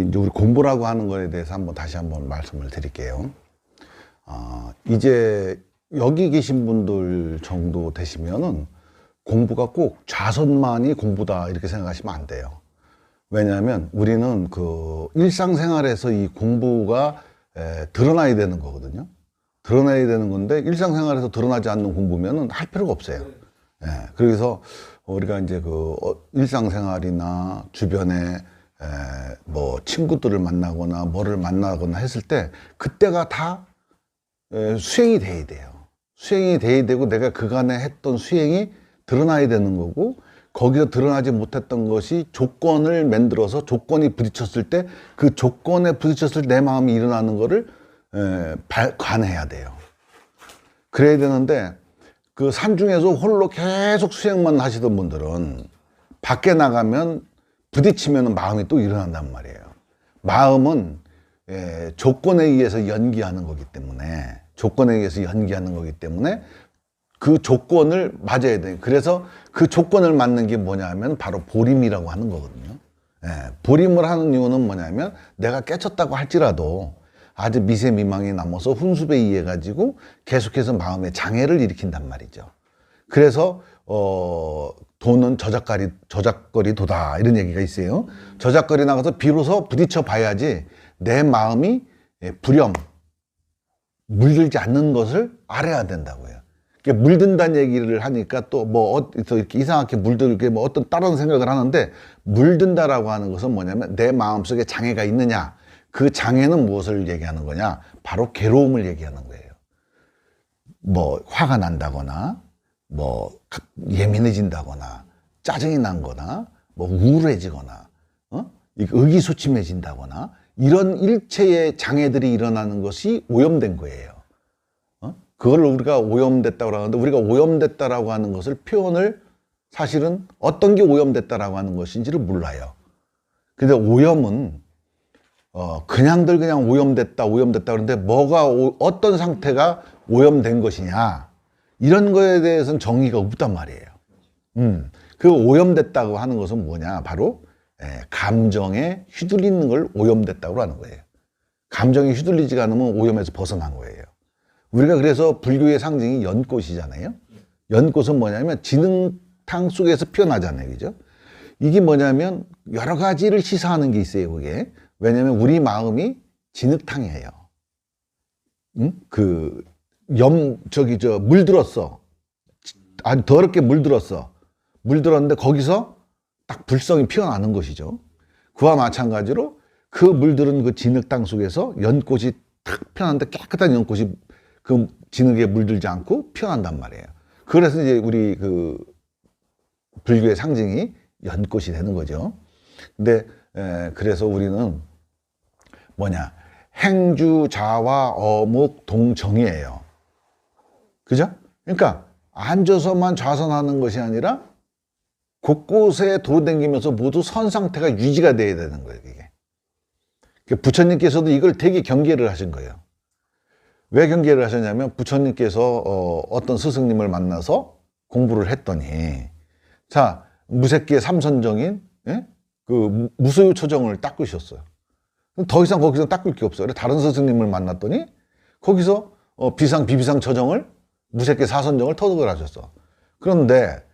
이제 우리 공부라고 하는 거에 대해서 다시 한번 말씀을 드릴게요. 이제 여기 계신 분들 정도 되시면은 공부가 꼭 좌선만이 공부다 이렇게 생각하시면 안 돼요. 왜냐하면 우리는 그 일상생활에서 이 공부가 드러나야 되는 거거든요. 드러나야 되는 건데 일상생활에서 드러나지 않는 공부면은 할 필요가 없어요. 그래서 우리가 이제 그 일상생활이나 주변에 뭐 친구들을 만나거나 뭐를 만나거나 했을 때 그때가 다 수행이 돼야 돼요. 수행이 돼야 되고 내가 그간에 했던 수행이 드러나야 되는 거고, 거기서 드러나지 못했던 것이 조건을 만들어서 조건이 부딪혔을 때 그 조건에 부딪혔을 때 내 마음이 일어나는 거를 관해야 돼요. 그래야 되는데 그 산중에서 홀로 계속 수행만 하시던 분들은 밖에 나가면 부딪히면 마음이 또 일어난단 말이에요. 마음은 조건에 의해서 연기하는 거기 때문에, 그 조건을 맞아야 돼요. 그래서 그 조건을 맞는 게 뭐냐면 바로 보림이라고 하는 거거든요. 보림을 하는 이유는 뭐냐면 내가 깨쳤다고 할지라도 아주 미세미망이 남아서 훈습에 의해 가지고 계속해서 마음의 장애를 일으킨단 말이죠. 그래서 도는 저작거리 도다 이런 얘기가 있어요. 저작거리 나가서 비로소 부딪혀 봐야지 내 마음이 불염, 물들지 않는 것을 알아야 된다고요. 물든다는 얘기를 하니까 또 뭐 이렇게 이상하게 물들게 뭐 어떤 다른 생각을 하는데, 물든다라고 하는 것은 뭐냐면 내 마음속에 장애가 있느냐, 그 장애는 무엇을 얘기하는 거냐, 바로 괴로움을 얘기하는 거예요. 뭐 화가 난다거나 뭐 예민해진다거나 짜증이 난거나 뭐 우울해지거나 의기소침해진다거나 이런 일체의 장애들이 일어나는 것이 오염된 거예요. 그걸 우리가 오염됐다고 하는데, 우리가 오염됐다라고 하는 것을 표현을 사실은 어떤 게 오염됐다라고 하는 것인지를 몰라요. 근데 오염은 그냥들 그냥 오염됐다 그러는데 뭐가 어떤 상태가 오염된 것이냐 이런 거에 대해서는 정의가 없단 말이에요. 그 오염됐다고 하는 것은 뭐냐, 바로 감정에 휘둘리는 걸 오염됐다고 하는 거예요. 감정에 휘둘리지가 않으면 오염에서 벗어난 거예요. 우리가 그래서 불교의 상징이 연꽃이잖아요. 연꽃은 뭐냐면 진흙탕 속에서 피어나잖아요. 그죠? 이게 뭐냐면 여러 가지를 시사하는 게 있어요. 그게 왜냐면 우리 마음이 진흙탕이에요. 물들었어. 아주 더럽게 물들었는데 거기서 딱 불성이 피어나는 것이죠. 그와 마찬가지로 그 물들은 그 진흙탕 속에서 연꽃이 탁 피어났는데 깨끗한 연꽃이 그 진흙에 물들지 않고 피어난단 말이에요. 그래서 이제 우리 그 불교의 상징이 연꽃이 되는 거죠. 근데 그래서 우리는 뭐냐, 행주자와 어묵 동정이에요. 그죠? 그러니까 앉아서만 좌선하는 것이 아니라 곳곳에 돌아다니면서 모두 선 상태가 유지가 돼야 되는 거예요. 이게 부처님께서도 이걸 되게 경계를 하신 거예요. 왜 경계를 하셨냐면 부처님께서 어떤 스승님을 만나서 공부를 했더니, 자, 무색계 삼선정인 그 무소유 초정을 닦으셨어요. 더 이상 거기서 닦을 게 없어요. 다른 스승님을 만났더니 거기서 비상 비비상 처정을, 무색계 사선정을 터득을 하셨어. 그런데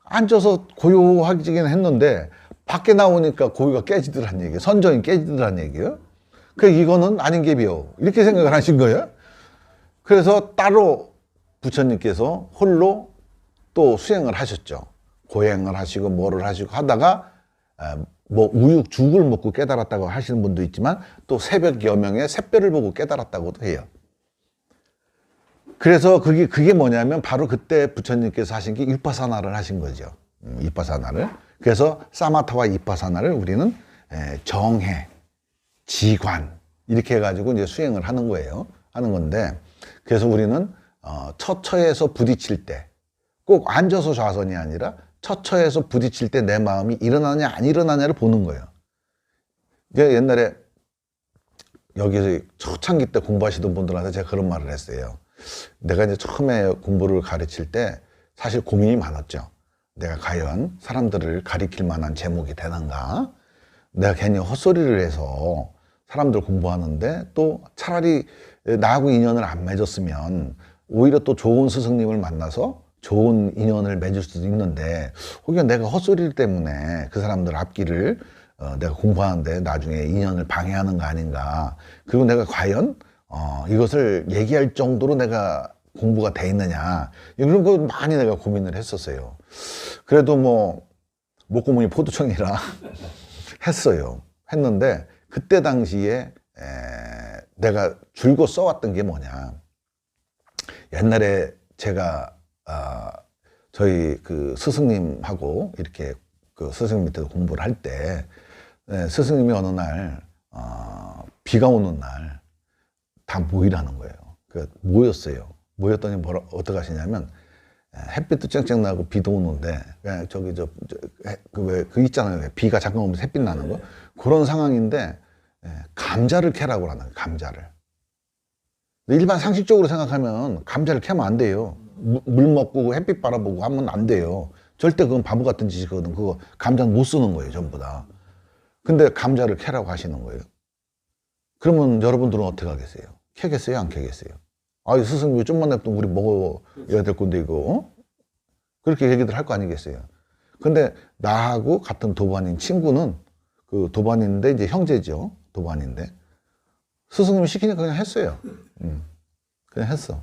앉아서 고요하긴 했는데 밖에 나오니까 고요가 깨지더란 얘기예요. 선정이 깨지더란 얘기예요. 그러니까 이거는 아닌 게 비요, 이렇게 생각을 하신 거예요. 그래서 따로 부처님께서 홀로 또 수행을 하셨죠. 고행을 하시고 뭐를 하시고 하다가 뭐 우육 죽을 먹고 깨달았다고 하시는 분도 있지만 또 새벽 여명에 샛별을 보고 깨달았다고도 해요. 그래서 그게 뭐냐면 바로 그때 부처님께서 하신 게 이빠사나를 하신 거죠. 이빠사나를. 그래서 사마타와 이빠사나를 우리는 정해, 지관 이렇게 해가지고 이제 수행을 하는 거예요. 하는 건데, 그래서 우리는 처처에서 부딪힐 때, 꼭 앉아서 좌선이 아니라 처처에서 부딪힐 때 내 마음이 일어나냐 안 일어나냐를 보는 거예요. 옛날에 여기서 초창기 때 공부하시던 분들한테 제가 그런 말을 했어요. 내가 이제 처음에 공부를 가르칠 때 사실 고민이 많았죠. 내가 과연 사람들을 가리킬 만한 제목이 되는가? 내가 괜히 헛소리를 해서 사람들 공부하는데 또 차라리 나하고 인연을 안 맺었으면 오히려 또 좋은 스승님을 만나서 좋은 인연을 맺을 수도 있는데 혹여 내가 헛소리 때문에 그 사람들 앞길을 내가 공부하는데 나중에 인연을 방해하는 거 아닌가. 그리고 내가 과연 이것을 얘기할 정도로 내가 공부가 돼 있느냐, 이런 거 많이 내가 고민을 했었어요. 그래도 뭐 목구멍이 포도청이라 했어요. 했는데 그때 당시에 내가 줄곧 써왔던 게 뭐냐, 옛날에 제가 저희 그 스승님하고 이렇게 그 스승님 밑에서 공부를 할 때 스승님이 어느 날 비가 오는 날 다 모이라는 거예요. 그 모였어요. 모였더니 어떻게 하시냐면 햇빛도 쨍쨍 나고 비도 오는데 저기 그 있잖아요. 왜 비가 잠깐 오면서 햇빛 나는 거, 그런 상황인데 감자를 캐라고 하는 거예요. 감자를. 일반 상식적으로 생각하면 감자를 캐면 안 돼요. 물 먹고 햇빛 바라보고 하면 안 돼요. 절대 그건 바보 같은 짓이거든. 그거 감자는 못 쓰는 거예요, 전부 다. 근데 감자를 캐라고 하시는 거예요. 그러면 여러분들은 어떻게 하겠어요? 캐겠어요, 안 캐겠어요? 아, 스승님 좀만 냅두면 우리 먹어야 될 건데 이거 그렇게 얘기들 할 거 아니겠어요? 근데 나하고 같은 도반인 친구는, 그 도반인데 이제 형제죠, 도반인데 스승님이 시키니까 그냥 했어요. 그냥 했어.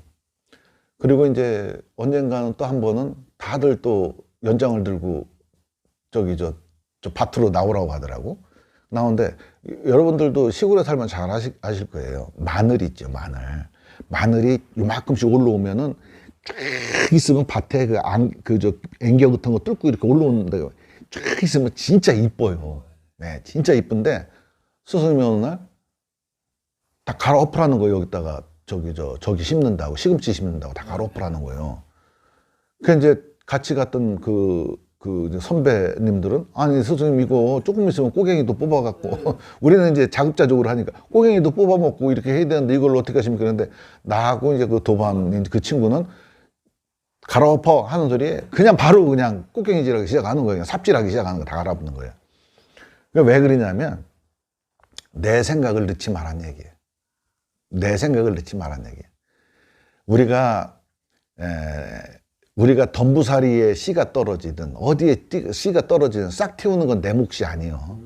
그리고 이제 언젠가는 또 한 번은 다들 또 연장을 들고 저기 저 밭으로 나오라고 하더라고. 나오는데 여러분들도 시골에 살면 잘 아실 거예요. 마늘 있죠, 마늘. 마늘이 요만큼씩 올라오면은 쫙 있으면 밭에 저 앵겨 같은 거 뚫고 이렇게 올라오는데 쫙 있으면 진짜 이뻐요. 네, 진짜 이쁜데 스승님이 어느 날 다 갈아엎으라는 거예요. 여기다가 저기 심는다고, 시금치 심는다고 다 갈아엎으라는 거예요. 그 이제 같이 갔던 그 선배님들은, 아니 스승님 이거 조금 있으면 꼬갱이도 뽑아갖고 우리는 이제 자급자족으로 하니까 꼬갱이도 뽑아먹고 이렇게 해야 되는데 이걸 어떻게 하십니까? 그런데 나하고 이제 그 도반 그 친구는 갈아엎어 하는 소리에 그냥 바로 그냥 꼬갱이질하기 시작하는 거예요. 삽질하기 시작하는 거, 다 갈아엎는 거예요. 왜 그러냐면 내 생각을 넣지 말란 얘기예요. 내 생각을 넣지 말란 얘기예요. 우리가 덤부사리에 씨가 떨어지든 어디에 씨가 떨어지든 싹 틔우는 건 내 몫이 아니요.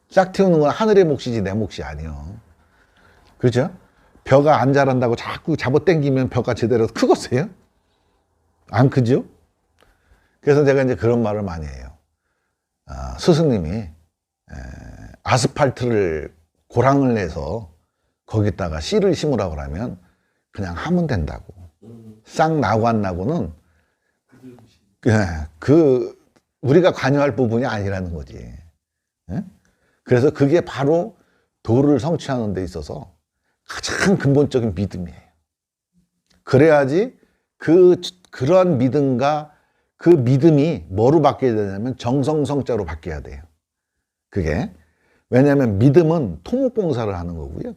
싹 틔우는 건 하늘의 몫이지 내 몫이 아니요. 그렇죠? 벼가 안 자란다고 자꾸 잡아당기면 벼가 제대로 크겠어요? 안 크죠? 그래서 제가 이제 그런 말을 많이 해요. 스승님이 아스팔트를 고랑을 내서 거기다가 씨를 심으라고 하면 그냥 하면 된다고. 싹 나고 안 나고는 우리가 관여할 부분이 아니라는 거지. 그래서 그게 바로 도를 성취하는 데 있어서 가장 근본적인 믿음이에요. 그래야지 그러한 믿음과 그 믿음이 뭐로 바뀌어야 되냐면 정성성자로 바뀌어야 돼요. 그게 왜냐하면 믿음은 토목봉사를 하는 거고요.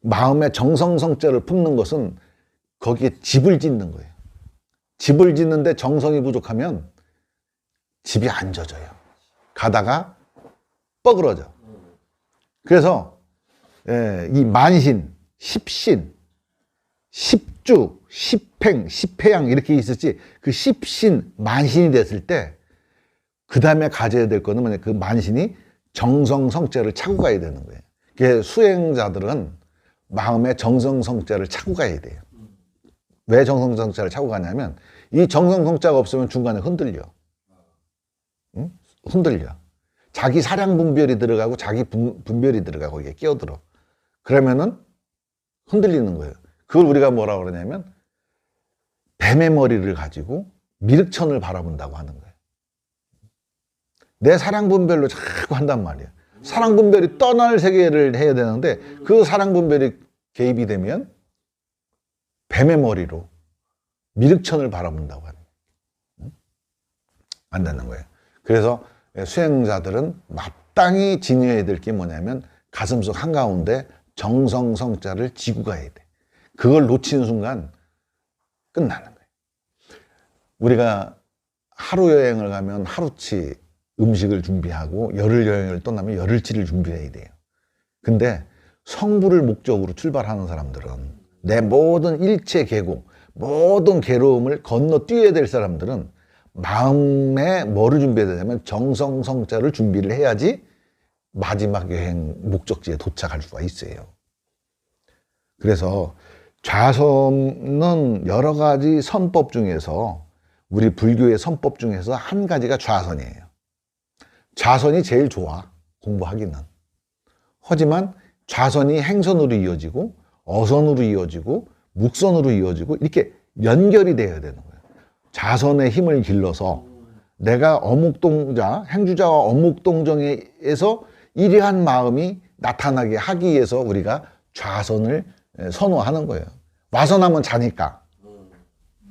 마음의 정성성자를 품는 것은 거기에 집을 짓는 거예요. 집을 짓는데 정성이 부족하면 집이 안 젖어요. 가다가 뻐그러져. 그래서 이 만신, 십신, 십주, 십행, 십회양 이렇게 있었지, 그 십신, 만신이 됐을 때 그 다음에 가져야 될 거는 뭐냐, 그 만신이 정성성자를 차고 가야 되는 거예요. 그게 수행자들은 마음의 정성성자를 차고 가야 돼요. 왜 정성성자를 차고 가냐면 이 정성성자가 없으면 중간에 흔들려. 응? 흔들려. 자기 사량 분별이 들어가고 자기 분별이 들어가고 이게 끼어들어. 그러면은 흔들리는 거예요. 그걸 우리가 뭐라고 그러냐면 뱀의 머리를 가지고 미륵천을 바라본다고 하는 거예요. 내 사량 분별로 자꾸 한단 말이에요. 사랑 분별이 떠날 세계를 해야 되는데 그 사랑 분별이 개입이 되면 뱀의 머리로 미륵천을 바라본다고 하는 거예요. 안 되는 거예요. 그래서 수행자들은 마땅히 지녀야 될 게 뭐냐면 가슴속 한가운데 정성성자를 지고 가야 돼. 그걸 놓치는 순간 끝나는 거예요. 우리가 하루 여행을 가면 하루치 음식을 준비하고 열흘 여행을 떠나면 열흘치를 준비해야 돼요. 근데 성부를 목적으로 출발하는 사람들은 내 모든 일체 계곡, 모든 괴로움을 건너뛰어야 될 사람들은 마음에 뭐를 준비해야 되냐면 정성성자를 준비를 해야지 마지막 여행 목적지에 도착할 수가 있어요. 그래서 좌선은 여러 가지 선법 중에서 우리 불교의 선법 중에서 한 가지가 좌선이에요. 좌선이 제일 좋아, 공부하기는. 하지만 좌선이 행선으로 이어지고 어선으로 이어지고 묵선으로 이어지고 이렇게 연결이 되어야 되는 거예요. 좌선의 힘을 길러서 내가 어묵동자, 행주자와 어묵동정에서 이러한 마음이 나타나게 하기 위해서 우리가 좌선을 선호하는 거예요. 와선하면 자니까.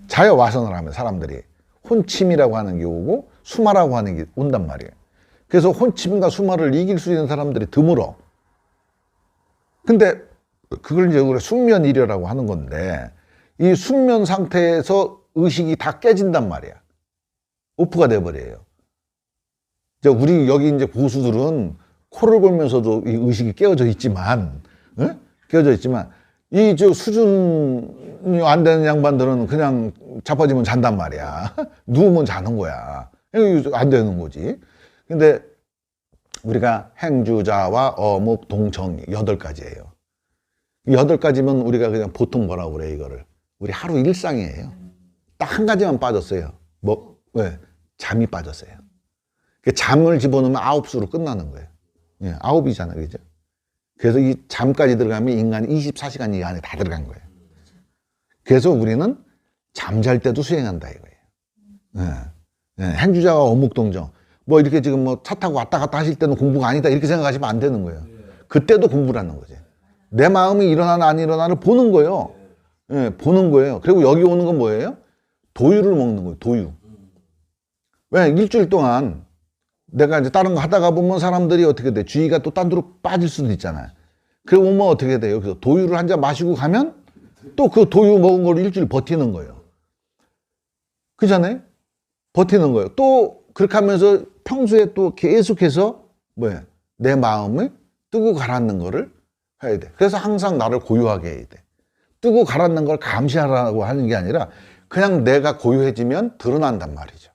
자요, 와선을 하면 사람들이. 혼침이라고 하는 게 오고 수마라고 하는 게 온단 말이에요. 그래서 혼침과 수마를 이길 수 있는 사람들이 드물어. 근데 그걸 이제 우리가 숙면이려라고 하는 건데 이 숙면 상태에서 의식이 다 깨진단 말이야. 오프가 돼버려요. 이제 우리 여기 이제 고수들은 코를 골면서도 이 의식이 깨어져 있지만, 응? 깨어져 있지만 이 저 수준이 안 되는 양반들은 그냥 자빠지면 잔단 말이야. 누우면 자는 거야. 안 되는 거지. 근데 우리가 행주자와 어묵, 동청 8가지예요. 8가지면 우리가 그냥 보통 뭐라고 그래 이거를. 우리 하루 일상이에요. 딱 한 가지만 빠졌어요. 뭐, 왜? 잠이 빠졌어요. 잠을 집어넣으면 9수로 끝나는 거예요. 예, 9이잖아요. 그죠? 그래서 이 잠까지 들어가면 인간이 24시간 이 안에 다 들어간 거예요. 그래서 우리는 잠잘 때도 수행한다 이거예요. 예, 예, 행주자와 어묵동정. 뭐 이렇게 지금 뭐 차 타고 왔다 갔다 하실 때는 공부가 아니다 이렇게 생각하시면 안 되는 거예요. 그때도 공부라는 거지. 내 마음이 일어나나 안 일어나를 보는 거예요. 예, 보는 거예요. 그리고 여기 오는 건 뭐예요? 도유를 먹는 거예요. 도유. 왜? 일주일 동안 내가 이제 다른 거 하다가 보면 사람들이 어떻게 돼? 주의가 또 딴 데로 빠질 수도 있잖아요. 그래 보면 어떻게 돼요? 그래서 도유를 한 잔 마시고 가면 또 그 도유 먹은 걸 일주일 버티는 거예요. 그잖아요? 버티는 거예요. 또 그렇게 하면서 평소에 또 계속해서 뭐야? 내 마음을 뜨고 가라앉는 거를 해야 돼. 그래서 항상 나를 고요하게 해야 돼. 뜨고 가라앉는 걸 감시하라고 하는 게 아니라 그냥 내가 고요해지면 드러난단 말이죠.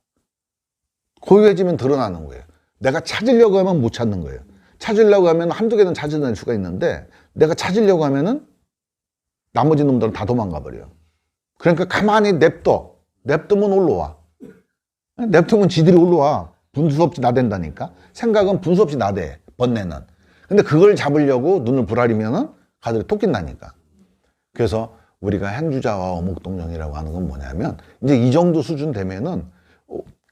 고요해지면 드러나는 거예요. 내가 찾으려고 하면 못 찾는 거예요. 찾으려고 하면 한두 개는 찾아낼 수가 있는데 내가 찾으려고 하면은 나머지 놈들은 다 도망가 버려요. 그러니까 가만히 냅두면 올라와. 냅두면 지들이 올라와. 분수 없이 나댄다니까. 생각은 분수 없이 나대. 번뇌는. 근데 그걸 잡으려고 눈을 부라리면은 가들이 토낀다니까. 그래서 우리가 행주자와 어묵동정이라고 하는 건 뭐냐면 이제 이 정도 수준 되면은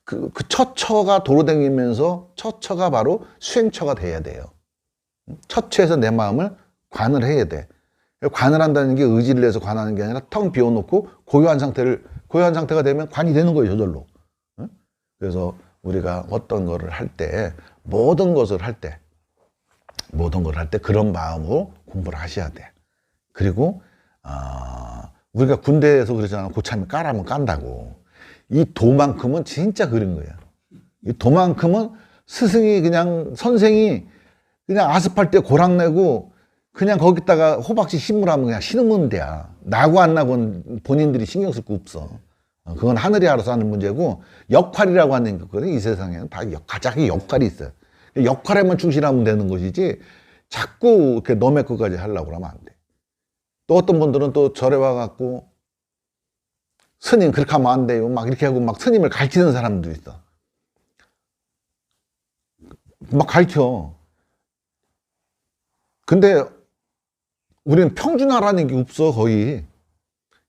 그 첫 처가 도로다니면서 첫 처가 바로 수행처가 돼야 돼요. 첫 처에서 내 마음을 관을 해야 돼. 관을 한다는 게 의지를 내서 관하는 게 아니라 텅 비워놓고 고요한 상태가 되면 관이 되는 거예요, 저절로. 그래서 우리가 어떤 거를 할 때, 모든 것을 할 때 그런 마음으로 공부를 하셔야 돼. 그리고 우리가 군대에서 그러잖아. 고참이 까라면 깐다고. 이 도만큼은 진짜 그런 거야. 이 도만큼은 스승이 그냥 선생이 그냥 아스팔트에 고랑내고 그냥 거기다가 호박씨 심으라면 그냥 심으면 돼야. 나고 안 나고는 본인들이 신경 쓸 거 없어. 그건 하늘이 알아서 하는 문제고 역할이라고 하는 게 있거든. 이 세상에는 다 자기 역할이 있어요. 역할에만 충실하면 되는 것이지 자꾸 이렇게 너의 것까지 하려고 하면 안 돼. 또 어떤 분들은 또 절에 와갖고 스님 그렇게 하면 안 돼요. 막 이렇게 하고 막 스님을 가르치는 사람도 있어. 막 가르쳐. 근데 우리는 평준화라는 게 없어 거의.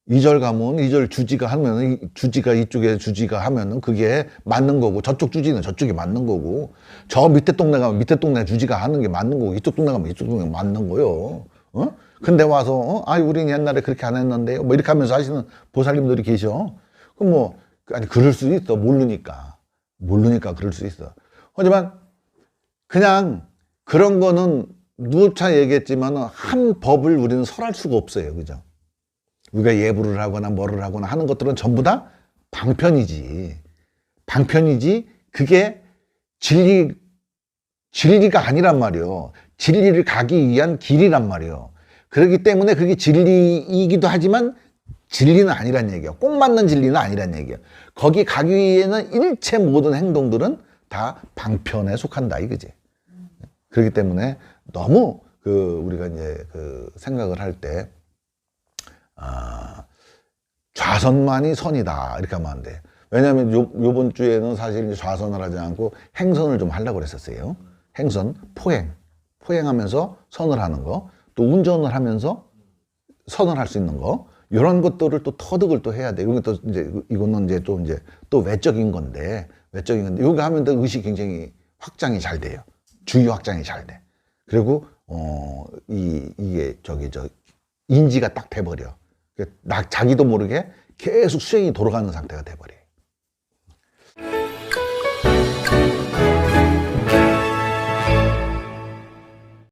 2절 가면 2절 주지가 하면 주지가 이쪽에 주지가 하면은 그게 맞는 거고 저쪽 주지는 저쪽이 맞는 거고 저 밑에 동네 가면 밑에 동네 주지가 하는 게 맞는 거고 이쪽 동네 가면 이쪽 동네 맞는 거요. 어? 근데 와서 우린 옛날에 그렇게 안 했는데요. 뭐 이렇게 하면서 하시는 보살님들이 계셔. 그럼 뭐 아니 그럴 수 있어. 모르니까 그럴 수 있어. 하지만 그냥 그런 거는 누차 얘기했지만 한 법을 우리는 설할 수가 없어요. 그죠? 우리가 예불을 하거나 뭐를 하거나 하는 것들은 전부 다 방편이지. 그게 진리가 아니란 말이에요. 진리를 가기 위한 길이란 말이에요. 그렇기 때문에 그게 진리이기도 하지만 진리는 아니란 얘기예요. 꼭 맞는 진리는 아니란 얘기예요. 거기 가기 위해는 일체 모든 행동들은 다 방편에 속한다 이거지. 그렇기 때문에 너무 우리가 이제 생각을 할 때, 좌선만이 선이다 이렇게 하면 안 돼. 왜냐하면 요번 주에는 사실 좌선을 하지 않고 행선을 좀 하려고 그랬었어요. 행선, 포행하면서 선을 하는 거, 또 운전을 하면서 선을 할 수 있는 거, 이런 것들을 또 터득을 또 해야 돼. 이건 또 이제 이거는 또 외적인 건데, 이거 하면 또 의식이 굉장히 확장이 잘 돼요. 주의 확장이 잘 돼. 그리고 이게 인지가 딱 돼버려. 자기도 모르게 계속 수행이 돌아가는 상태가 돼버려.